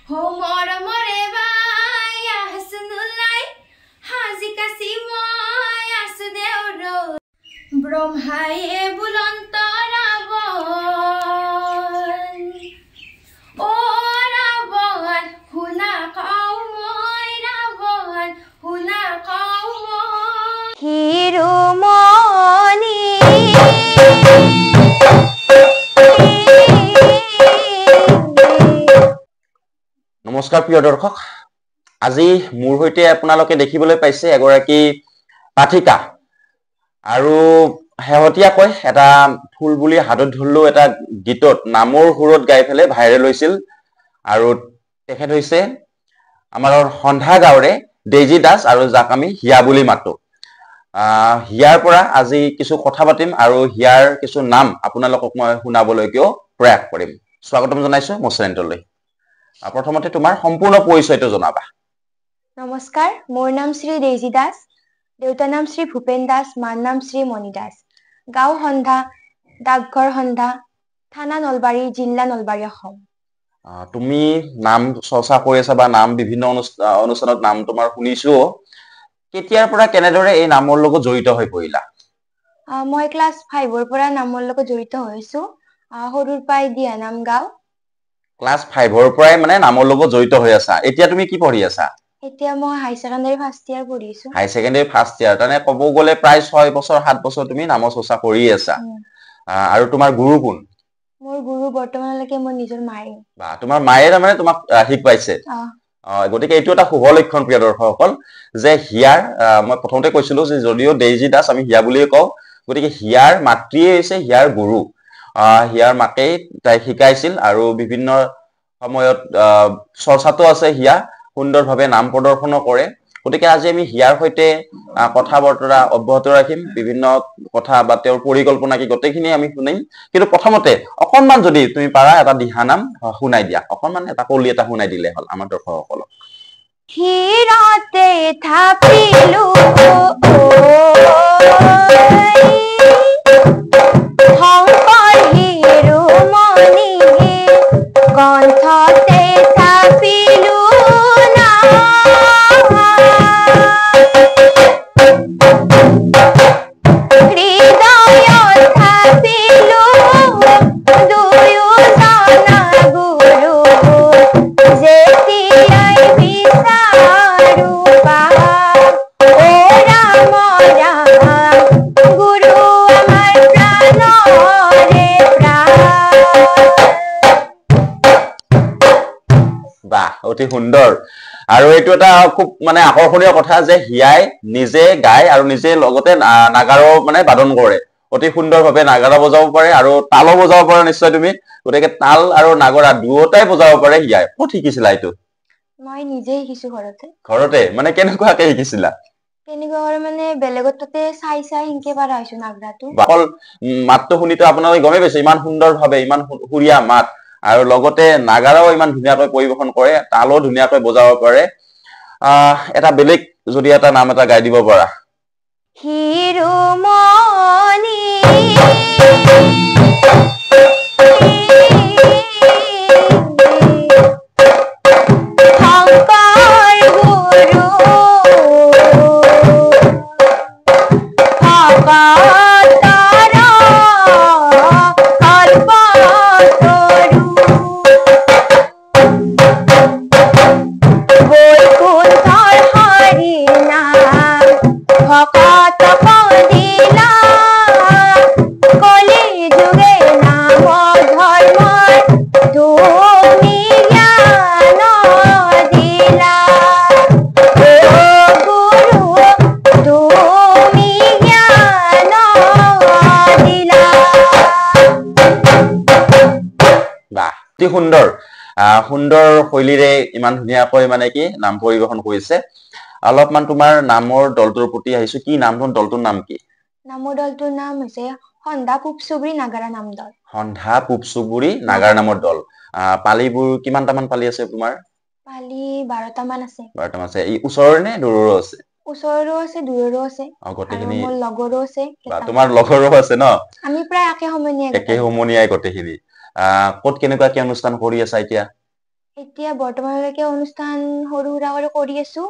Ho mora more ya hasnulai hazi kasi moya sudeuro bromhaye bulantaravon o ravon hula qaumoi ravon hula qaumoi hirumoni নমস্কাৰ প্ৰিয় দৰ্শক আজি মোৰ হৈতে আপোনালোকে দেখিবলৈ পাইছে এগৰাকী পাঠিকা আৰু হেহতিয়াকৈ এটা ফুল বুলি হাতত ধৰলো এটা গীতত নামৰ সুৰত গাই ফেলে ভাইৰেল হৈছিল আৰু তেখেত হৈছে আমাৰ সন্ধ্যা গাঁৱৰে ডেইজি দাস আৰু যাক আমি হিয়া বুলি মাতো হিয়াৰ পৰা আজি কিছু কথা পাতিম আৰু হিয়াৰ কিছু নাম আপোনালোকক মই শুনাবলৈকেও প্ৰয়াস কৰিম স্বাগতম জনাইছো মোৰ চেনেললৈ প্ৰথমতে তোমাৰ সম্পূৰ্ণ পৰিচয়টো জনাবা নমস্কাৰ মোৰ নাম শ্ৰী ডেইজি দাস দেউতাৰ নাম শ্ৰী ভূপেন দাস মাৰ নাম শ্ৰী মণি দাস গাঁও সন্ধ্যা ডাকঘৰ সন্ধ্যা থানা নলবাৰী জিলা নলবাৰী অসম তুমি নাম চৰ্চা কৰি আছা বা নাম বিভিন্ন অনুষ্ঠানত নাম তোমাৰ শুনিছো কেতিয়াৰ পৰা কেনেদৰে এই নামৰ লগত জড়িত হৈ পৰিলা মই ক্লাছ 5 ৰ পৰা নামৰ লগত জড়িত হৈছো সৰুৰ পৰাই দিয়া নাম গাঁও ক্লাছ 5 ৰ পৰাই মানে নামৰ লগত জড়িত হৈ আছা এতিয়া তুমি কি পঢ়ি আছা এতিয়া মই হাই সেকেন্ডাৰী ফাৰ্ষ্ট ইয়াৰ পঢ়ি আছো হাই সেকেন্ডাৰী ফাৰ্ষ্ট ইয়াৰ তানে ক'ব গলে প্ৰায় 6 বছৰ 7 বছৰ তুমি নামৰ চৰ্চা কৰি আছা আৰু তোমাৰ গুৰু কোন মোৰ গুৰু বৰ্তমানলৈকে মোৰ নিজৰ মায়ে বা তোমাৰ মায়ে মানে তোমাক শিকাইছে গতিকে এইটো এটা শুভ লক্ষণ প্ৰিয় দৰ্শকসকল যে হিয়াৰ মই প্ৰথমতে কৈছিলো যে যদিও ডেইজি দাস আমি হিয়া বুলিয়ে কওঁ গতিকে হিয়াৰ মাতৃয়ে হৈছে হিয়াৰ গুৰু হিয়াৰ মাকে তাই শিকাইছিল আৰু বিভিন্ন সময়ত চৰ্চাটো আছে হিয়া সুন্দৰভাৱে নাম প্ৰদৰ্শনো কৰে গতিকে আজি আমি হিয়াৰ হৈতে কথা বৰ্তৰা অব্যাহত ৰাখিম বিভিন্ন কথা বা তেওঁৰ পৰিকল্পনা কি গোটেইখিনি আমি শুনিম কিন্তু প্ৰথমতে অকনমান যদি তুমি পাৰা এটা দিহানাম শুনাই দিয়া অকনমান এটা কলি এটা শুনাই দিলে হল আমাৰ দৰ্শকসকলক হিৰাতে থাপিলো শংকৰ হিৰুমণি কণ্ঠতে থাপিলো না হৃদয়ত থাপিলো দুয়োজনা গুৰু যেতিয়াই বিচাৰো পাম ও ৰাম ৰাম গুৰু আমাৰ প্ৰাণৰে প্ৰাণ বাহ অতি সুন্দৰ আৰু এইটো এটা খুব মানে আকৰ্ষণীয় কথা যে হিয়াই নিজে গায় আৰু নিজে লগতে নাগাৰো মানে বাদন কৰে অতি সুন্দৰভাৱে নাগাৰা বজাব পাৰে আৰু তালো বজাব পাৰে নিশ্চয় তুমি গতিকে তাল আৰু নাগৰা দুয়োটাই বজাব পাৰে হিয়াই ক'ত শিকিছিলা এইটো মই নিজে শিকিছো ঘৰতে মানে কেনেকুৱাকে শিকিছিলা কেনেকুৱা কৰে মানে বেলেগত তাতে চাই চাই শিকে পাৰা হৈছো নাগৰাটো অকল মাতটো শুনিতো আপোনালোকে গমেই পাইছে ইমান সুন্দৰভাৱে ইমান সুৰীয়া মাত আৰু লগতে নাগাৰাও ইমান ধুনীয়াকৈ পৰিবেশন কৰে তালো ধুনীয়াকৈ বজাব পাৰে এটা বেলেগ যদি এটা নাম এটা গাই দিব পাৰা হিৰুমণি শংকৰ গুৰু ভকতৰ কল্পতৰু বৈকুণ্ঠৰ হৰি নাম ভকত দিলা কলি যুগে নাম ধৰ্মৰ তুমি জ্ঞান দিলা ও গুৰু তুমি জ্ঞান দিলা বাহ অতি সুন্দৰ সুন্দৰ শৈলীৰে ইমান ধুনীয়াকৈ মানে কি নাম পৰিবেশন কৰিছে অলপমান তোমাৰ নামৰ দলটোৰ প্ৰতি আহিছো কি নামটোৰ দলটোৰ নাম কি নামৰ দলটোৰ নাম হৈছে সন্ধ্যা পুবচুবুৰী নাগাৰা নাম দল সন্ধ্যা পুবচুবুৰী নাগাৰা নামৰ দল পালিবোৰ কিমানটামান পালি আছে তোমাৰ পালি 12টা মান আছে 12টা মান আছে এই ওচৰৰে নে দূৰৰো আছে ওচৰৰো আছে দূৰৰো আছে গোটেইখিনি মোৰ লগৰো আছে তোমাৰ লগৰো আছে ন আমি প্ৰায় একে সমনীয়াই গোটেইখিনি ক'ত কেনেকুৱা কি অনুষ্ঠান কৰি আছা এতিয়া এতিয়া বৰ্তমানলৈকে অনুষ্ঠান সৰু সুৰা কৰি আছো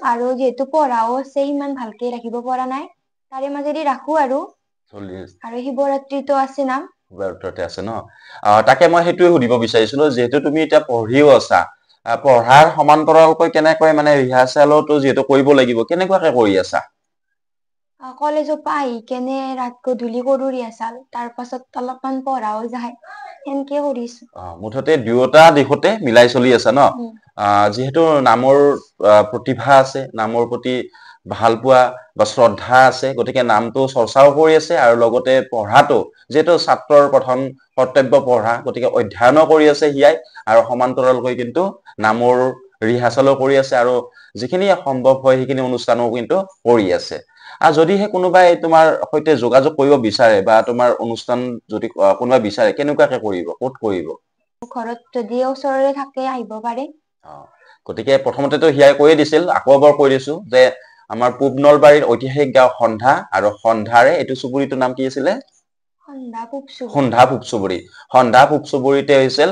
আৰু যেহেতু পঢ়াও আছে ইমান ভালকে ৰাখিব পৰা নাই তাৰে মাজেদি ৰাখো আৰু শিৱৰাত্ৰিটো আছে নাম শিৱৰাত্ৰিতে আছে ন তাকে মই সেইটোৱে সুধিব বিচাৰিছিলো যেহেতু তুমি এতিয়া পঢ়িও আছা পঢ়াৰ সমান্তৰালকৈ কেনেকৈ মানে ৰিহাৰ্চেলটো যেহেতু কৰিব লাগিব কেনেকুৱাকে কৰি আছা কলেজৰ পৰা আহি কেনে ৰাত গধূলি কৰো ৰিহাৰ্চেল তাৰ পাছত অলপমান পঢ়াও যায় সেনকে কৰিছো মুঠতে দুয়োটা দিশতে মিলাই চলি আছে ন যেহেতু নামৰ প্ৰতিভা আছে নামৰ প্ৰতি ভাল পোৱা বা শ্ৰদ্ধা আছে গতিকে নামটো চৰ্চাও কৰি আছে আৰু লগতে পঢ়াটো যেহেতু ছাত্ৰৰ প্ৰথম কৰ্তব্য পঢ়া গতিকে অধ্যয়নো কৰি আছে হিয়াই আৰু সমান্তৰালকৈ কিন্তু নামৰ ৰিহাৰ্চেলো কৰি আছে আৰু যিখিনি সম্ভৱ হয় সেইখিনি অনুষ্ঠানো কিন্তু কৰি আছে আৰু যদিহে কোনোবাই তোমাৰ সৈতে যোগাযোগ কৰিব বিচাৰে বা তোমাৰ অনুষ্ঠান যদি কোনোবাই বিচাৰে কেনেকুৱাকে কৰিব ক'ত কৰিব ঘৰত যদি ওচৰৰে থাকে আহিব পাৰে গতিকে প্ৰথমতেতো হিয়াই কৈয়ে দিছিল আকৌ এবাৰ কৈ দিছো যে আমাৰ পূব নলবাৰীৰ ঐতিহাসিক গাঁও সন্ধ্যা আৰু সন্ধ্যাৰে এইটো চুবুৰীটোৰ নাম কি আছিলে সন্ধ্যা পূব চুবুৰীতে হৈছিল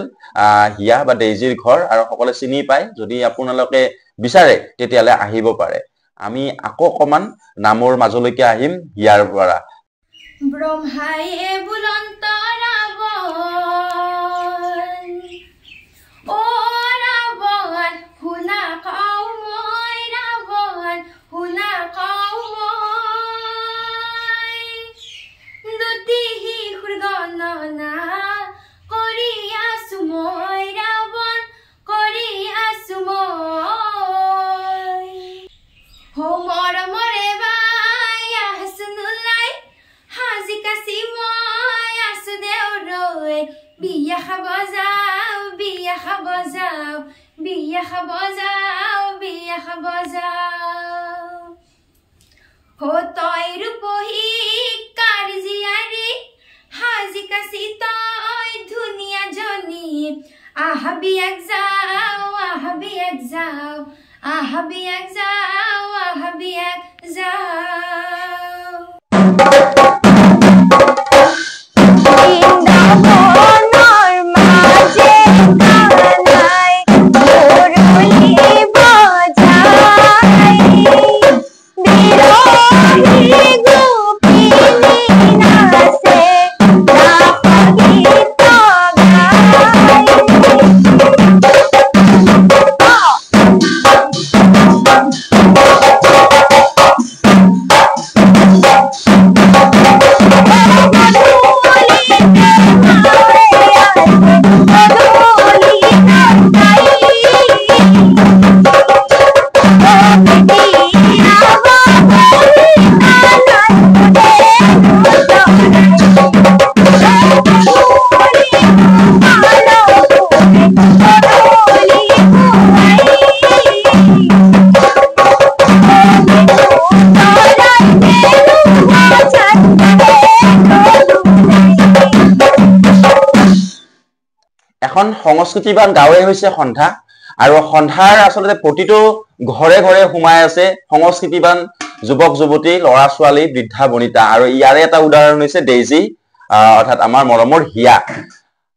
হিয়া বা ডেইজিৰ ঘৰ আৰু সকলোৱে চিনি পায় যদি আপোনালোকে বিচাৰে তেতিয়ালে আহিব পাৰে আমি আকৌ অকমান নামৰ মাজলৈকে আহিম হিয়াৰ পৰা ব্ৰহ্মাই বুলন্ত ৰাৱণ শুনা কওঁ মই ৰাৱণ শুনা কওঁ মই দুটি শিশুৰ গণনা কৰি আছো মই ৰাৱণ কৰি আছো মই মৰমৰে বাই আছো নোলাই হাজি কাচি মই আছো দেউৰৈ বিয়া খাব যাওঁ বিয়া খাব যাওঁ বিয়া খাব যাওঁ বিয়া খাব যাওঁ তই ৰূপহী কাৰ্জিয়াৰী হাজি কাচি তই ধুনীয়া জনী আহা বিয়াক যাওঁ আহা বিয়াক যাওঁ আহা বিয়াক যাওঁ আহা বিয়াক যাওঁ এখন সংস্কৃতিবান গাঁৱে হৈছে সন্ধ্যা আৰু সন্ধ্যাৰ আসলে প্ৰতিটো ঘৰে ঘৰে সোমাই আছে সংস্কৃতিবান যুৱক যুৱতী ল'ৰা ছোৱালী বৃদ্ধা বনিতা আৰু ইয়াৰে এটা উদাহৰণ হৈছে ডেইজি অৰ্থাৎ আমাৰ মৰমৰ হিয়া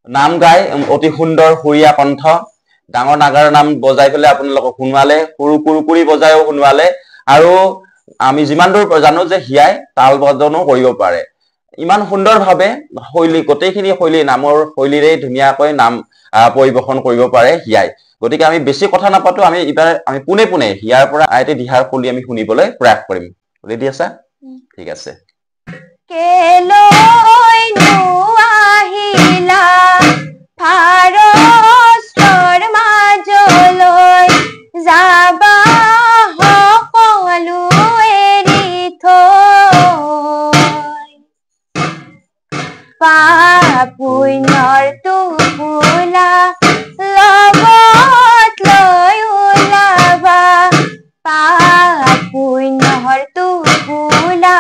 নাম গাই অতি সুন্দৰ সুৰীয়া কণ্ঠ ডাঙৰ নাগাৰ নাম বজাই পেলাই আপোনালোকক শুনোৱালে সৰু কুৰুকুৰি বজাইও শুনোৱালে আৰু আমি যিমান দূৰ জানো যে হিয়াই তাল বদনো কৰিব পাৰে ইমান সুন্দৰভাৱে শৈলী গোটেইখিনি শৈলী নামৰ শৈলীৰে ধুনীয়াকৈ নাম পৰিবেশন কৰিব পাৰে হিয়াই গতিকে আমি বেছি কথা নাপাতো আমি পোনে পোনে হিয়াৰ পৰা আইতে দিহাৰ কলি আমি শুনিবলৈ প্ৰয়াস কৰিম ৰেডি আছা ঠিক আছে কেলৈ আহিলা ফাৰস্তৰ মাজলৈ যাবা সকলো এৰি থৈ পুণ্যৰ টোপোলা লগত লৈ ওলাবা পুণ্যৰ টোপোলা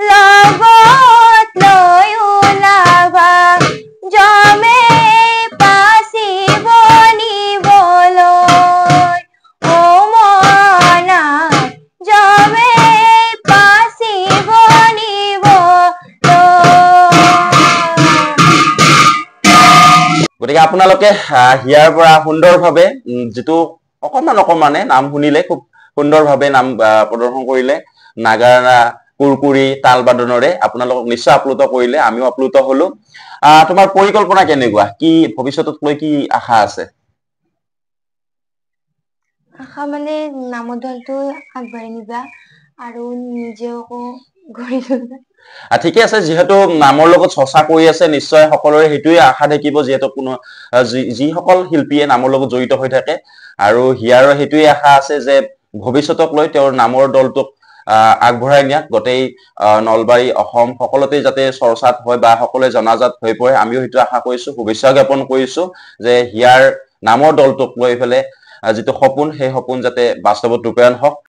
লগত লৈ ওলাবা জমে আপোনালোকে হিয়াৰ পৰা সুন্দৰভাৱে যেটো অকমানে নাম শুনিলে খুব সুন্দৰভাৱে নাম প্ৰদৰ্শন কৰিলে নাগাৰা কুৰকুৰি তাল বাদনৰে আপোনালোকক নিশ্চয় আপ্লুত কৰিলে আমিও আপ্লুত হলো তোমাৰ পৰিকল্পনা কেনেকুৱা কি ভৱিষ্যতত লৈ কি আশা আছে আশা মানে নামৰ দলটো আগবাঢ়ি নিবা আৰু নিজেও গঢ়ি তুলিবা ঠিকে আছে যেহেতু নামৰ লগত চৰ্চা কৰি আছে নিশ্চয় সকলোৰে হেতুই আশা থাকিব যেহেতু কোনো যি সকল শিল্পীয়ে নামৰ লগত জড়িত হৈ থাকে আৰু হিয়াৰৰ হেতুই আশা আছে যে ভৱিষ্যতক লৈ তেওঁৰ নামৰ দলটোক আগবঢ়াই নিয়াক গটেই নলবাৰী অসম সকলোতে যাতে চৰ্চাত হয় বা সকলোৱে জনাজাত হৈ পৰে আমিও হেতু আশা কৰিছো শুভেচ্ছা জ্ঞাপন কৰিছো যে হিয়াৰ নামৰ দলটোক লৈ ফেলে যেটো সপোন সেই সপোন যাতে বাস্তৱত ৰূপায়ণ হওক